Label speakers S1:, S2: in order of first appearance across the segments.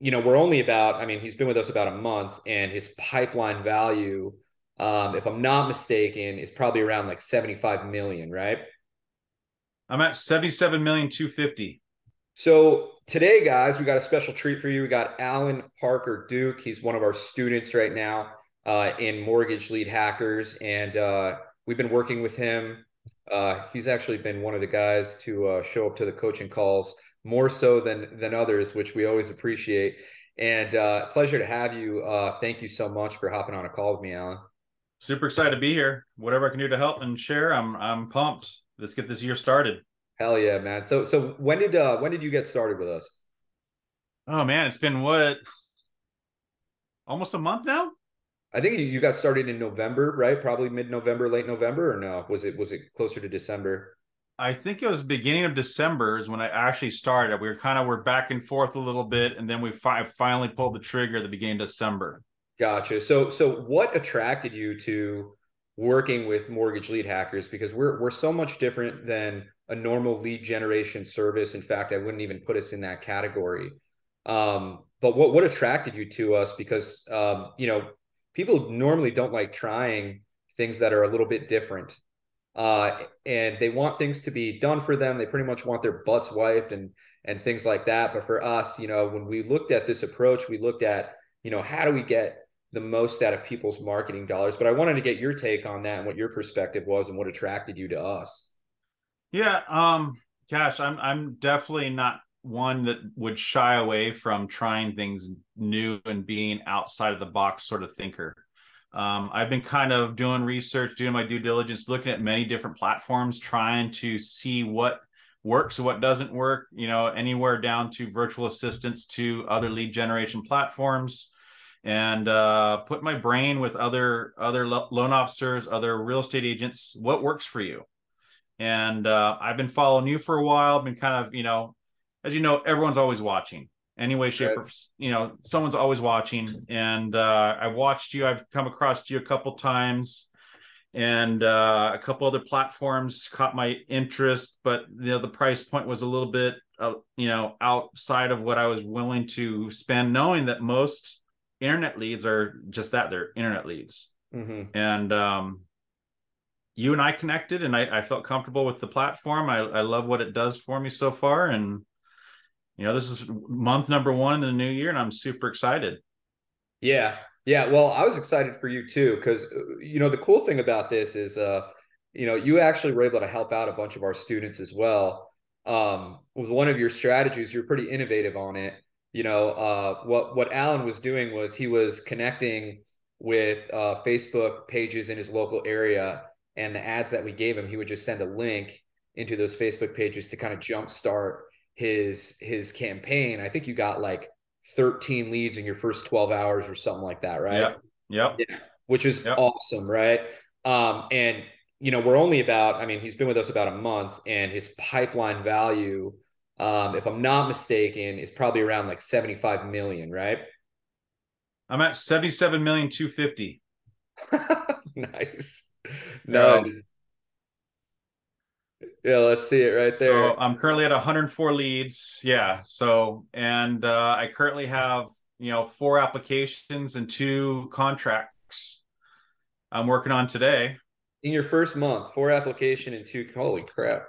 S1: we're only about, I mean, he's been with us about a month, and his pipeline value, if I'm not mistaken, is probably around like 75 million, right?
S2: I'm at 77,250,000.
S1: So today, guys, we got a special treat for you. We got Alan Parker Duke. He's one of our students right now in Mortgage Lead Hackers, and we've been working with him. He's actually been one of the guys to show up to the coaching calls more so than others, which we always appreciate. And pleasure to have you. Thank you so much for hopping on a call with me, Alan.
S2: Super excited to be here. Whatever I can do to help and share, I'm pumped. Let's get this year started.
S1: Hell yeah, man. So when did you get started with us?
S2: Oh man, it's been what, almost a month now?
S1: I think you got started in November, right? Probably mid-November, late November, or no? Was it closer to December?
S2: I think it was beginning of December is when I actually started. We're back and forth a little bit, and then we finally pulled the trigger at the beginning of December.
S1: Gotcha. So what attracted you to working with Mortgage Lead Hackers? Because we're so much different than a normal lead generation service. In fact, I wouldn't even put us in that category. But what attracted you to us? Because people normally don't like trying things that are a little bit different. And they want things to be done for them. They pretty much want their butts wiped and things like that. But for us, when we looked at this approach, we looked at, how do we get the most out of people's marketing dollars? But I wanted to get your take on that and what your perspective was and what attracted you to us.
S2: Yeah, gosh, I'm definitely not one that would shy away from trying things new and being outside of the box sort of thinker. I've been kind of doing research, doing my due diligence, looking at many different platforms, trying to see what works, what doesn't work, anywhere down to virtual assistants to other lead generation platforms, and put my brain with other loan officers, other real estate agents. What works for you? And I've been following you for a while. I've been kind of, as you know, everyone's always watching. Any way, shape,
S1: Right.
S2: or someone's always watching. And I watched you. I've come across you a couple times, and a couple other platforms caught my interest, but the price point was a little bit, outside of what I was willing to spend, knowing that most internet leads are just that, they're internet leads.
S1: Mm-hmm.
S2: And you and I connected, and I felt comfortable with the platform. I love what it does for me so far. And, this is month number one in the new year, and I'm super excited.
S1: Yeah. Yeah. Well, I was excited for you too, because, the cool thing about this is, you actually were able to help out a bunch of our students as well. With one of your strategies, you're pretty innovative on it. What Alan was doing was he was connecting with Facebook pages in his local area, and the ads that we gave him, he would just send a link into those Facebook pages to kind of jumpstart his campaign. I think you got like 13 leads in your first 12 hours or something like that, right?
S2: Yep. Yep.
S1: Yeah, which is
S2: Yep.
S1: awesome, right? And we're only about, I mean, he's been with us about a month, and his pipeline value, if I'm not mistaken, is probably around like 75 million, right?
S2: I'm at 77,250,000.
S1: Nice.
S2: So,
S1: Nice. Yeah, let's see it right
S2: so
S1: there.
S2: I'm currently at 104 leads. Yeah. So, and I currently have, 4 applications and 2 contracts I'm working on today.
S1: In your first month, 4 application and two, holy crap.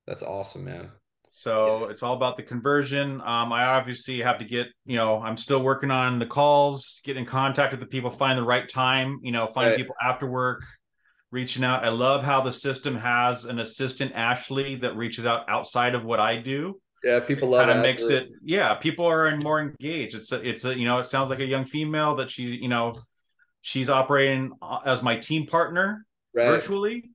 S1: That's awesome, man. Yeah.
S2: So it's all about the conversion. I obviously have to get, I'm still working on the calls, get in contact with the people, find the right time, find
S1: Right.
S2: people after work, reaching out. I love how the system has an assistant, Ashley, that reaches out outside of what I do.
S1: Yeah,
S2: It
S1: people love
S2: kind of makes
S1: Ashley.
S2: it, yeah, people are more engaged. It's a, it sounds like a young female that she's operating as my team partner
S1: Right.
S2: virtually.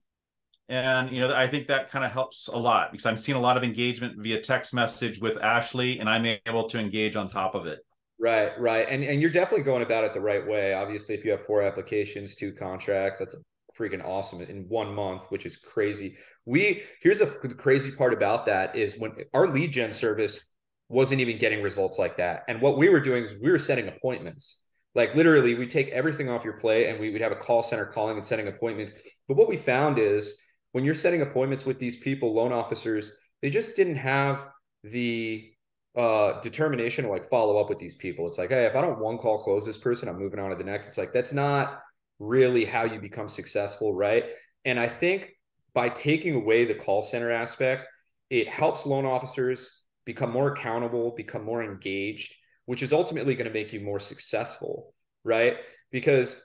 S2: And I think that kind of helps a lot because I'm seeing a lot of engagement via text message with Ashley, and I'm able to engage on top of it.
S1: Right, right. And you're definitely going about it the right way. Obviously, if you have 4 applications, 2 contracts, that's freaking awesome in 1 month, which is crazy. Here's the crazy part about that is when our lead gen service wasn't even getting results like that. And what we were doing is we were setting appointments. Like literally, we take everything off your plate and we would have a call center calling and setting appointments. But what we found is when you're setting appointments with these people, loan officers, they just didn't have the determination to like follow up with these people. It's like, hey, if I don't one call close this person, I'm moving on to the next. It's like, that's not really how you become successful, right? And I think by taking away the call center aspect, it helps loan officers become more accountable, become more engaged, which is ultimately going to make you more successful, right? Because,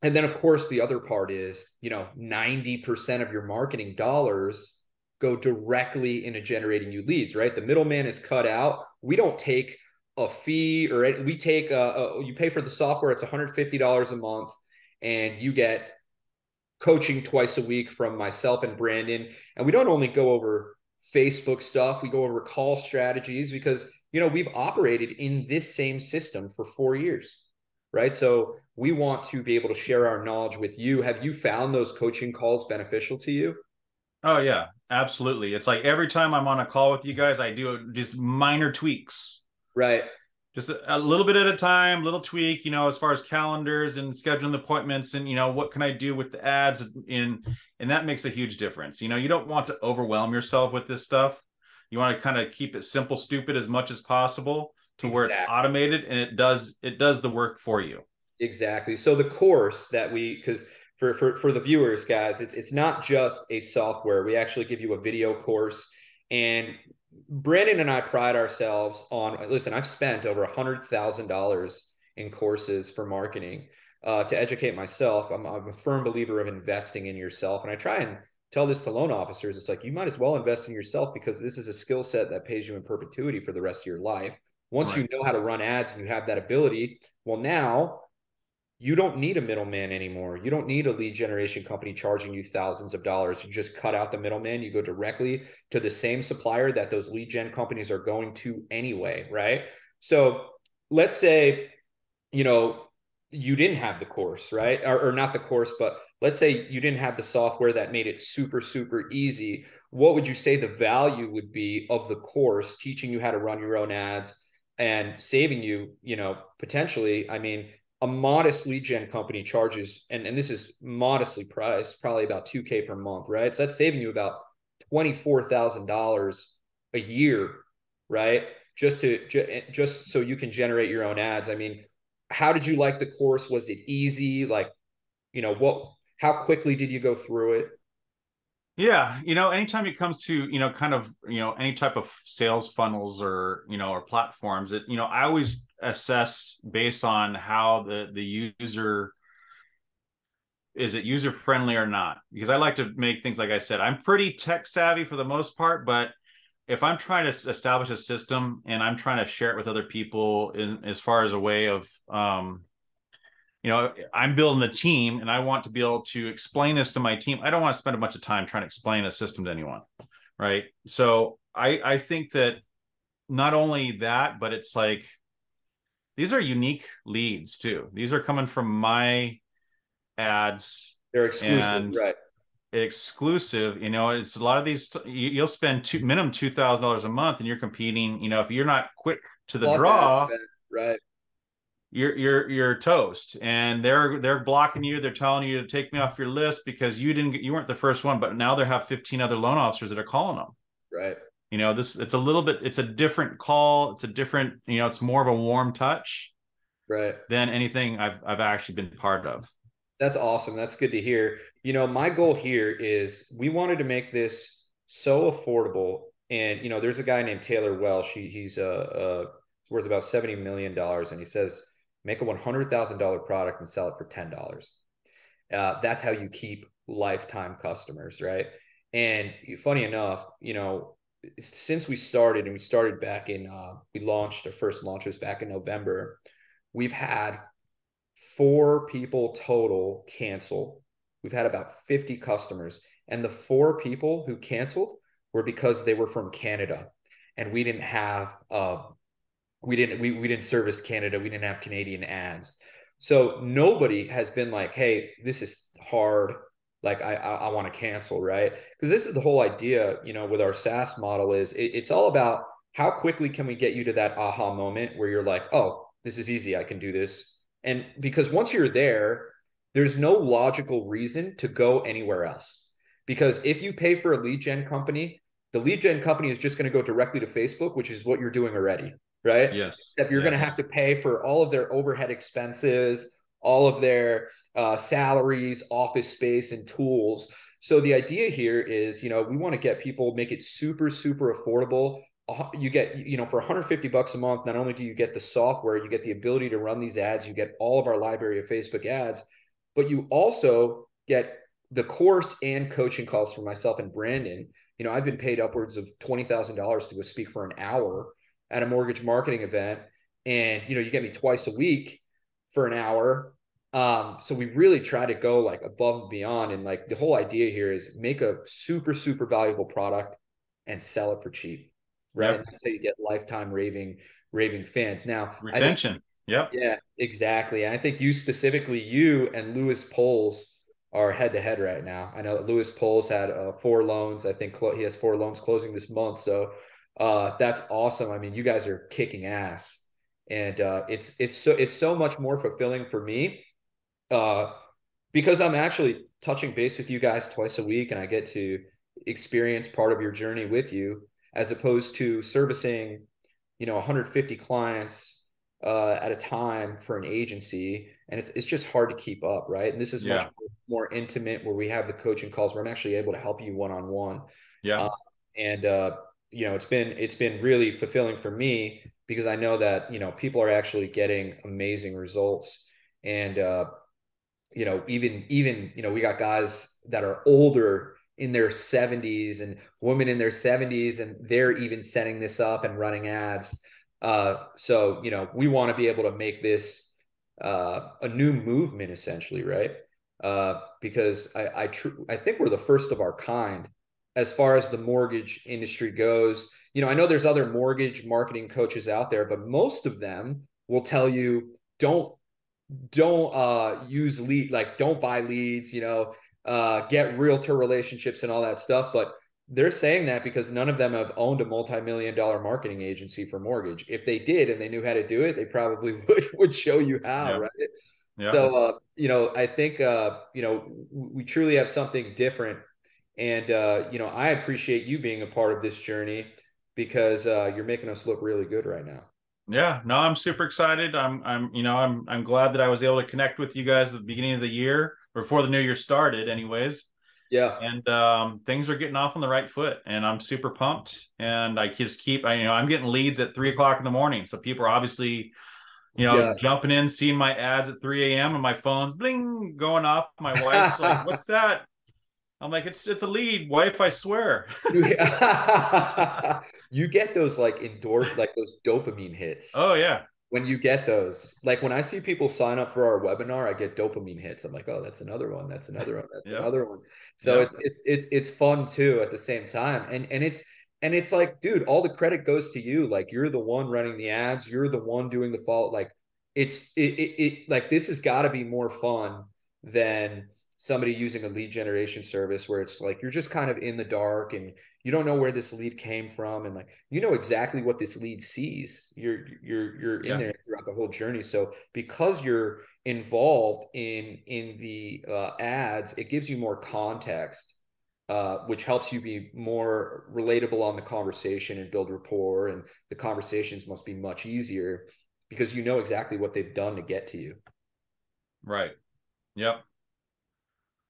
S1: and then of course, the other part is, 90% of your marketing dollars go directly into generating you leads, right? The middleman is cut out. We don't take a fee, or we take you pay for the software. It's $150 a month, and you get coaching twice a week from myself and Brandon. And we don't only go over Facebook stuff, we go over call strategies, because we've operated in this same system for 4 years, right? So we want to be able to share our knowledge with you. Have you found those coaching calls beneficial to you?
S2: Oh yeah, absolutely. It's like every time I'm on a call with you guys, I do just minor tweaks.
S1: Right.
S2: Just a little bit at a time, little tweak, as far as calendars and scheduling appointments and, what can I do with the ads and that makes a huge difference. You don't want to overwhelm yourself with this stuff. You want to kind of keep it simple, stupid as much as possible to where it's automated, and it does the work for you.
S1: Exactly. So the course that because for the viewers, guys, it's not just a software. We actually give you a video course, and Brandon and I pride ourselves on, listen, I've spent over $100,000 in courses for marketing to educate myself. I'm a firm believer of investing in yourself. And I try and tell this to loan officers. It's like, you might as well invest in yourself, because this is a skill set that pays you in perpetuity for the rest of your life. Once you know how to run ads and you have that ability, well, now you don't need a middleman anymore. You don't need a lead generation company charging you thousands of dollars. You just cut out the middleman. You go directly to the same supplier that those lead gen companies are going to anyway, right? So let's say, you didn't have the course, right? Or not the course, but let's say you didn't have the software that made it super, super easy. What would you say the value would be of the course, teaching you how to run your own ads and saving you, potentially, a modest lead gen company charges, and this is modestly priced, probably about $2K per month, right? So that's saving you about $24,000 a year, right? Just so you can generate your own ads. How did you like the course? Was it easy? Like, how quickly did you go through it?
S2: Yeah, anytime it comes to, kind of, any type of sales funnels or, or platforms, I always assess based on how the user, is it user friendly or not? Because I like to make things, like I said, I'm pretty tech savvy for the most part, but if I'm trying to establish a system and I'm trying to share it with other people as far as a way of, I'm building a team and I want to be able to explain this to my team. I don't want to spend a bunch of time trying to explain a system to anyone. Right. So I think that not only that, but it's like, these are unique leads too. These are coming from my ads.
S1: They're exclusive, right?
S2: Exclusive. It's a lot of these, you'll spend minimum $2,000 a month, and you're competing, if you're not quick to the draw,
S1: right,
S2: you're toast, and they're blocking you. They're telling you to take me off your list because you weren't the first one, but now they have 15 other loan officers that are calling them.
S1: Right.
S2: It's a different call. It's a different, it's more of a warm touch,
S1: right,
S2: than anything I've actually been part of.
S1: That's awesome. That's good to hear. My goal here is we wanted to make this so affordable. And, there's a guy named Taylor Welsh. He's worth about $70 million. And he says, make a $100,000 product and sell it for $10. That's how you keep lifetime customers, right? And funny enough, since we started, and we started back in, we launched, our first launch was back in November, we've had 4 people total cancel. We've had about 50 customers, and the 4 people who canceled were because they were from Canada, and we didn't have we didn't service Canada. We didn't have Canadian ads. So nobody has been like, hey, this is hard. Like I want to cancel, right? Because this is the whole idea, with our SaaS model is it's all about how quickly can we get you to that aha moment where you're like, oh, this is easy. I can do this. And because once you're there, there's no logical reason to go anywhere else. Because if you pay for a lead gen company, The lead gen company is just going to go directly to Facebook, which is what you're doing already, right?
S2: Yes.
S1: Except you're going to have to pay for all of their overhead expenses, all of their salaries, office space, and tools. So the idea here is, we want to get people, make it super, super affordable. You get, for $150 a month, not only do you get the software, you get the ability to run these ads, you get all of our library of Facebook ads, but you also get the course and coaching calls for myself and Brandon. I've been paid upwards of $20,000 to go speak for an hour at a mortgage marketing event. And, you get me twice a week for an hour. So we really try to go like above and beyond. And like the whole idea here is make a super, super valuable product and sell it for cheap. Right. And that's how you get lifetime raving fans. Now,
S2: retention.
S1: Yeah, exactly. I think you and Lewis Poles are head to head right now. I know Lewis Poles had 4 loans. I think he has 4 loans closing this month. So that's awesome. I mean, you guys are kicking ass, and it's so much more fulfilling for me because I'm actually touching base with you guys twice a week, and I get to experience part of your journey with you, as opposed to servicing, 150 clients at a time for an agency, and it's just hard to keep up, right? And this is much more intimate, where we have the coaching calls where I'm actually able to help you one-on-one.
S2: Yeah.
S1: And it's been really fulfilling for me, because I know that people are actually getting amazing results. And even we got guys that are older, in their 70s, and women in their 70s, and they're even setting this up and running ads. So we want to be able to make this a new movement, essentially, right? Because I think we're the first of our kind as far as the mortgage industry goes. I know there's other mortgage marketing coaches out there, but most of them will tell you don't use lead, like don't buy leads, get realtor relationships and all that stuff. But they're saying that because none of them have owned a multi-million-dollar marketing agency for mortgage. If they did and they knew how to do it, they probably would show you how, right? So, I think, we truly have something different. And, I appreciate you being a part of this journey, because you're making us look really good right now.
S2: Yeah, no, I'm super excited. I'm glad that I was able to connect with you guys at the beginning of the year, before the new year started anyways.
S1: Yeah.
S2: And things are getting off on the right foot, and I'm super pumped. And I just keep, I'm getting leads at 3 o'clock in the morning. So people are obviously, jumping in, seeing my ads at 3 a.m. and my phone's bling going off. My wife's like, "What's that?" I'm like, it's a lead, wife, I swear.
S1: You get those like those dopamine hits.
S2: Oh yeah.
S1: When you get those, like when I see people sign up for our webinar, I get dopamine hits. I'm like, oh, that's another one. That's another one. That's another one. So it's fun too at the same time. And it's like, dude, all the credit goes to you. Like, you're the one running the ads. You're the one doing the follow. Like, like, this has got to be more fun than somebody using a lead generation service, where it's like you're just kind of in the dark and you don't know where this lead came from, and like exactly what this lead sees. You're in there throughout the whole journey. So because you're involved in the ads, it gives you more context, which helps you be more relatable on the conversation and build rapport, and the conversations must be much easier because you know exactly what they've done to get to you.
S2: Right. Yep.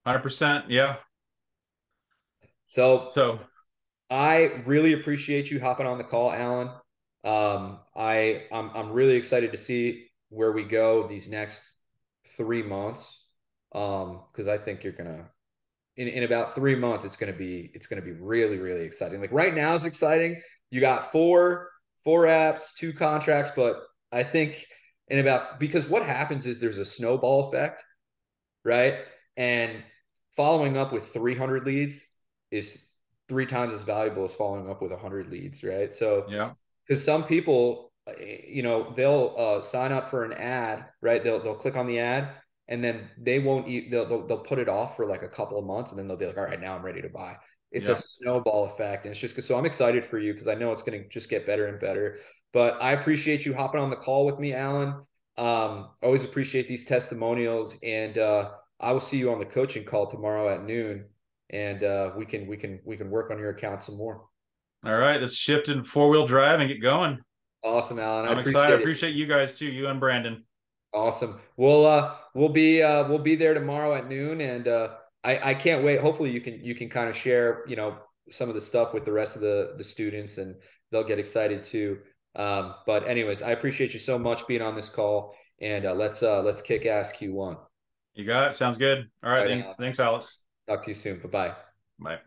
S2: 100%. Yeah.
S1: So I really appreciate you hopping on the call, Alan. I'm really excited to see where we go these next 3 months. Because I think you're gonna, in about 3 months, it's gonna be really, really exciting. Like right now is exciting. You got four apps, 2 contracts, but I think because what happens is there's a snowball effect, right? And following up with 300 leads is 3 times as valuable as following up with 100 leads, right? So because some people, they'll sign up for an ad, right? They'll click on the ad, and then they won't they'll put it off for like a couple of months, and then they'll be like, all right, now I'm ready to buy. It's a snowball effect. And it's just, so I'm excited for you, because I know it's going to just get better and better. But I appreciate you hopping on the call with me, Alan. Always appreciate these testimonials, and I will see you on the coaching call tomorrow at noon, and we can work on your account some more.
S2: All right, let's shift in 4-wheel drive and get going.
S1: Awesome, Alan. I
S2: I'm excited. I
S1: appreciate it.
S2: appreciate you guys too, you and Brandon.
S1: Awesome. We'll be there tomorrow at noon, and I can't wait. Hopefully you can kind of share, some of the stuff with the rest of the students, and they'll get excited too. But anyways, I appreciate you so much being on this call, and let's kick ass Q1.
S2: You got it. Sounds good. All right.
S1: All right,
S2: Thanks.
S1: Alan.
S2: Thanks, Alex.
S1: Talk to you soon. Bye bye.
S2: Bye.